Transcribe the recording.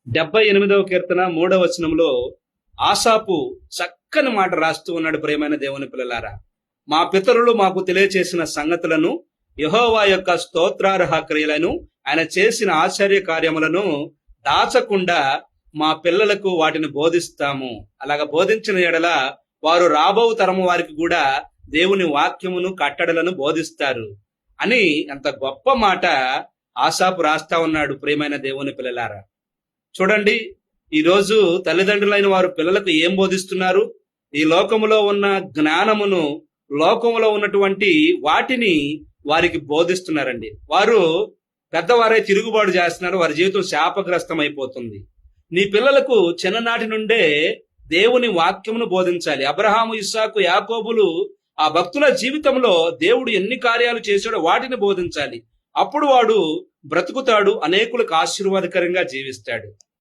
78వ కీర్తన 3వ వచనంలో ఆసాపు చక్కని మాట రాస్తూ ఉన్నాడు. ప్రియమైన దేవుని పిల్లలారా, మా పితరులు మాకు తెలియచేసిన సంగతులను, యెహోవా యొక్క స్తోత్రార్హ క్రియలను, ఆయన చేసిన ఆశ్చర్య కార్యములను దాచకుండా మా పిల్లలకు వాటిని బోధిస్తాము. అలాగ బోధించిన ఎడల వారు రాబో తరము వారికి కూడా దేవుని వాక్యమును కట్టడలను బోధిస్తారు అని ఎంత గొప్ప మాట ఆసాపు రాస్తా ఉన్నాడు. ప్రియమైన దేవుని పిల్లలారా, చూడండి, ఈరోజు తల్లిదండ్రులైన వారు పిల్లలకు ఏం బోధిస్తున్నారు? ఈ లోకములో ఉన్న జ్ఞానమును, లోకములో ఉన్నటువంటి వాటిని వారికి బోధిస్తున్నారండి. వారు పెద్దవారే తిరుగుబాటు చేస్తున్నారు, వారి జీవితం శాపగ్రస్తం అయిపోతుంది. నీ పిల్లలకు చిన్ననాటి నుండే దేవుని వాక్యమును బోధించాలి. అబ్రహాము, ఇస్సాకు, యాకోబులు ఆ భక్తుల జీవితంలో దేవుడు ఎన్ని కార్యాలు చేశాడో వాటిని బోధించాలి. అప్పుడు వాడు బ్రతుకుతాడు, అనేకులకు ఆశీర్వాదకరంగా జీవిస్తాడు.